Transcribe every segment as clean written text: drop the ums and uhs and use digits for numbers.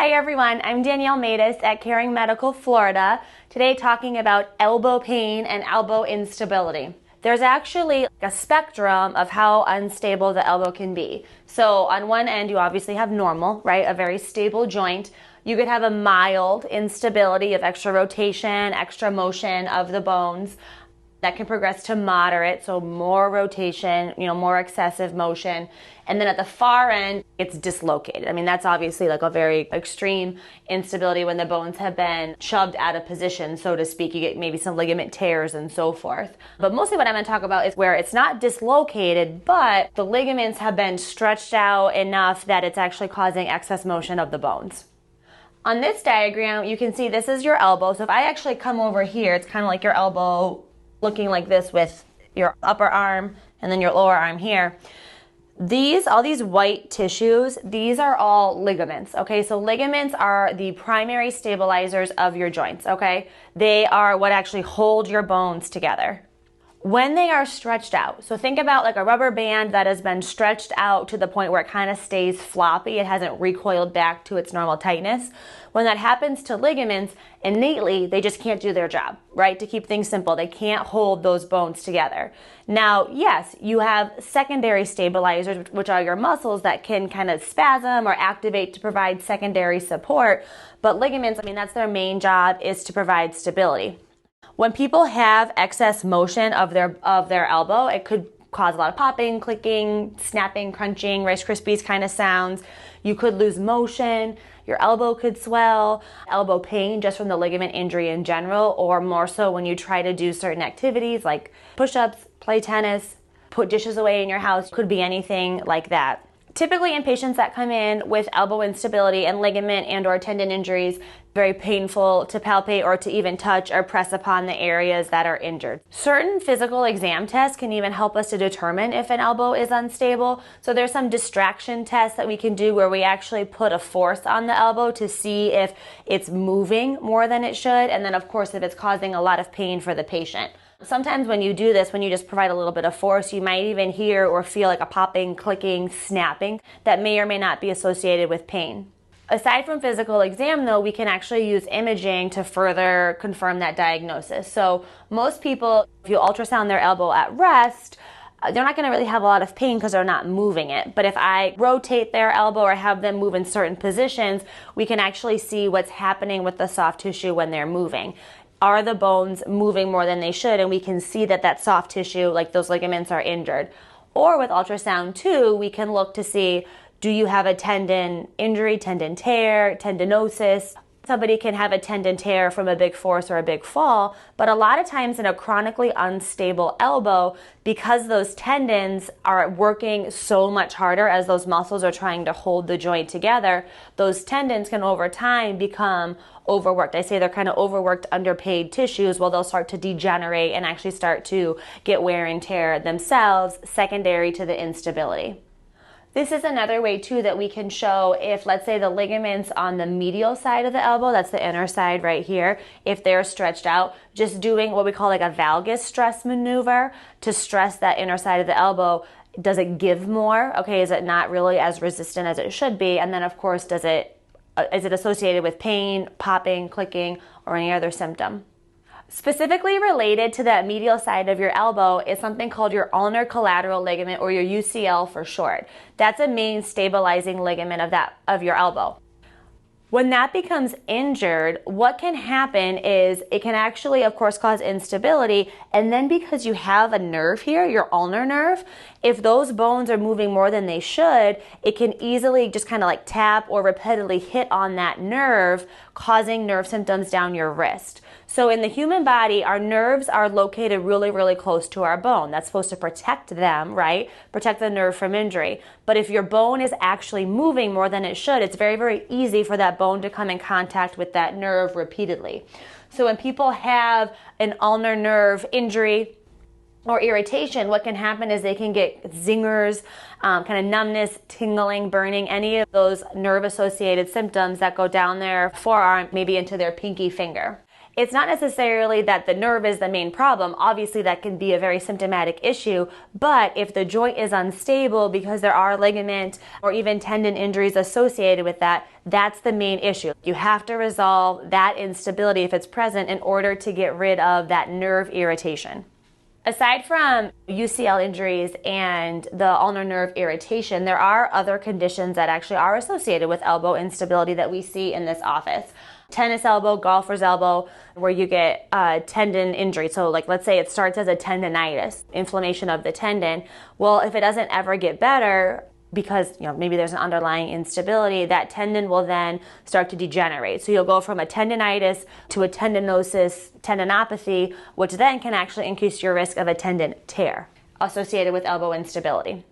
Hi everyone, I'm Danielle Matias at Caring Medical Florida. Today talking about elbow pain and elbow instability. There's actually a spectrum of how unstable the elbow can be. So on one end you obviously have normal, right? A very stable joint. You could have a mild instability of extra rotation, extra motion of the bones. That can progress to moderate, so more rotation, more excessive motion. And then at the far end, it's dislocated. I mean, that's obviously like a very extreme instability when the bones have been shoved out of position, so to speak. You get maybe some ligament tears and so forth. But mostly what I'm going to talk about is where it's not dislocated, but the ligaments have been stretched out enough that it's actually causing excess motion of the bones. On this diagram, you can see this is your elbow. So if I actually come over here, it's kind of like your elbow looking like this with your upper arm and then your lower arm here. All these white tissues, these are all ligaments, okay? So ligaments are the primary stabilizers of your joints, okay? They are what actually hold your bones together. When they are stretched out, so think about like a rubber band that has been stretched out to the point where it kind of stays floppy, it hasn't recoiled back to its normal tightness. When that happens to ligaments, innately, they just can't do their job, right? To keep things simple, they can't hold those bones together. Now, yes, you have secondary stabilizers, which are your muscles that can kind of spasm or activate to provide secondary support, but ligaments, that's their main job, is to provide stability. When people have excess motion of their elbow, it could cause a lot of popping, clicking, snapping, crunching, Rice Krispies kind of sounds. You could lose motion. Your elbow could swell, elbow pain just from the ligament injury in general, or more so when you try to do certain activities like push-ups, play tennis, put dishes away in your house. Could be anything like that. Typically in patients that come in with elbow instability and ligament and or tendon injuries, very painful to palpate or to even touch or press upon the areas that are injured. Certain physical exam tests can even help us to determine if an elbow is unstable. So there's some distraction tests that we can do where we actually put a force on the elbow to see if it's moving more than it should, and then of course if it's causing a lot of pain for the patient. Sometimes when you do this, when you just provide a little bit of force, you might even hear or feel like a popping, clicking, snapping that may or may not be associated with pain. Aside from physical exam though, we can actually use imaging to further confirm that diagnosis. So most people, if you ultrasound their elbow at rest, they're not going to really have a lot of pain because they're not moving it. But if I rotate their elbow or have them move in certain positions, we can actually see what's happening with the soft tissue when they're moving. Are the bones moving more than they should? And we can see that that soft tissue, like those ligaments, are injured. Or with ultrasound too, we can look to see, do you have a tendon injury, tendon tear, tendinosis? Somebody can have a tendon tear from a big force or a big fall, but a lot of times in a chronically unstable elbow, because those tendons are working so much harder as those muscles are trying to hold the joint together, those tendons can over time become overworked. I say they're kind of overworked, underpaid tissues. Well, they'll start to degenerate and actually start to get wear and tear themselves, secondary to the instability. This is another way too that we can show if, let's say, the ligaments on the medial side of the elbow, that's the inner side right here, if they're stretched out, just doing what we call like a valgus stress maneuver to stress that inner side of the elbow. Does it give more? Okay, is it not really as resistant as it should be? And then of course, is it associated with pain, popping, clicking, or any other symptom? Specifically related to that medial side of your elbow is something called your ulnar collateral ligament, or your UCL for short. That's a main stabilizing ligament of your elbow. When that becomes injured, what can happen is it can actually, of course, cause instability. And then because you have a nerve here, your ulnar nerve, if those bones are moving more than they should, it can easily just kind of like tap or repeatedly hit on that nerve, causing nerve symptoms down your wrist. So in the human body, our nerves are located really, really close to our bone. That's supposed to protect them, right? Protect the nerve from injury. But if your bone is actually moving more than it should, it's very, very easy for that bone to come in contact with that nerve repeatedly. So when people have an ulnar nerve injury or irritation, what can happen is they can get zingers, kind of numbness, tingling, burning, any of those nerve-associated symptoms that go down their forearm, maybe into their pinky finger. It's not necessarily that the nerve is the main problem. Obviously, that can be a very symptomatic issue, but if the joint is unstable because there are ligament or even tendon injuries associated with that, that's the main issue. You have to resolve that instability if it's present in order to get rid of that nerve irritation. Aside from UCL injuries and the ulnar nerve irritation, there are other conditions that actually are associated with elbow instability that we see in this office. Tennis elbow, golfer's elbow, where you get tendon injury. So like, let's say it starts as a tendonitis, inflammation of the tendon. Well, if it doesn't ever get better, because maybe there's an underlying instability, that tendon will then start to degenerate. So you'll go from a tendonitis to a tendinosis, tendinopathy, which then can actually increase your risk of a tendon tear associated with elbow instability.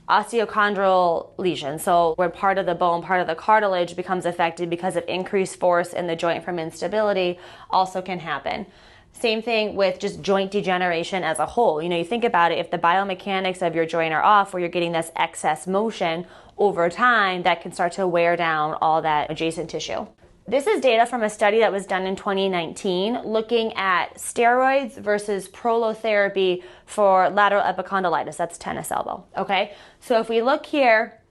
Osteochondral lesions, so where part of the bone, part of the cartilage becomes affected because of increased force in the joint from instability, also can happen. Same thing with just joint degeneration as a whole. You think about it, if the biomechanics of your joint are off, where you're getting this excess motion over time, that can start to wear down all that adjacent tissue. This is data from a study that was done in 2019 looking at steroids versus prolotherapy for lateral epicondylitis. That's tennis elbow, okay? So if we look here,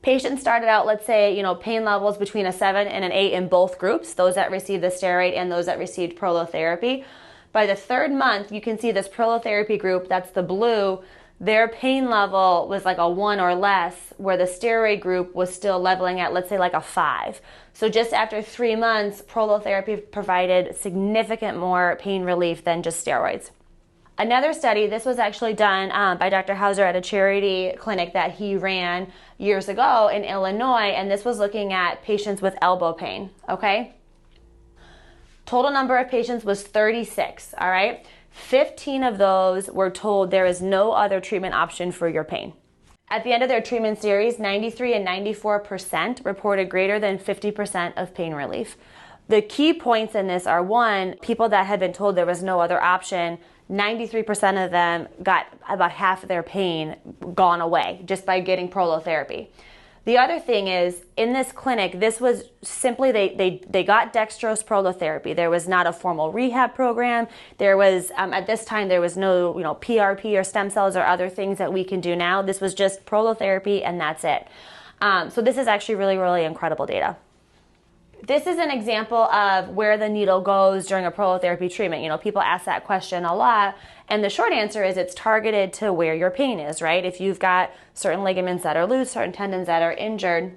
patients started out, let's say, pain levels between a 7 and an 8 in both groups, those that received the steroid and those that received prolotherapy. By the 3rd month, you can see this prolotherapy group, that's the blue, their pain level was like a 1 or less, where the steroid group was still leveling at, let's say, like a 5. So just after 3 months, prolotherapy provided significant more pain relief than just steroids. Another study, this was actually done by Dr. Hauser at a charity clinic that he ran years ago in Illinois, and this was looking at patients with elbow pain, okay? Total number of patients was 36, all right? 15 of those were told there is no other treatment option for your pain. At the end of their treatment series, 93 and 94% reported greater than 50% of pain relief. The key points in this are, one, people that had been told there was no other option, 93% of them got about half of their pain gone away just by getting prolotherapy. The other thing is, in this clinic, this was simply, they got dextrose prolotherapy. There was not a formal rehab program. There was, at this time, there was no, PRP or stem cells or other things that we can do now. This was just prolotherapy and that's it. So this is actually really, really incredible data. This is an example of where the needle goes during a prolotherapy treatment. People ask that question a lot, and the short answer is it's targeted to where your pain is, right? If you've got certain ligaments that are loose, certain tendons that are injured,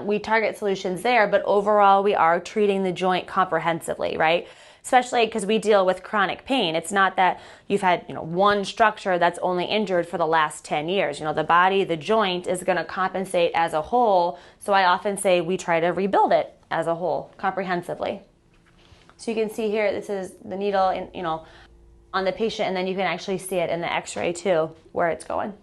we target solutions there, but overall we are treating the joint comprehensively, right? Especially because we deal with chronic pain. It's not that you've had one structure that's only injured for the last 10 years. The body, the joint is going to compensate as a whole. So I often say we try to rebuild it as a whole, comprehensively. So you can see here, this is the needle on the patient, and then you can actually see it in the x-ray too, where it's going.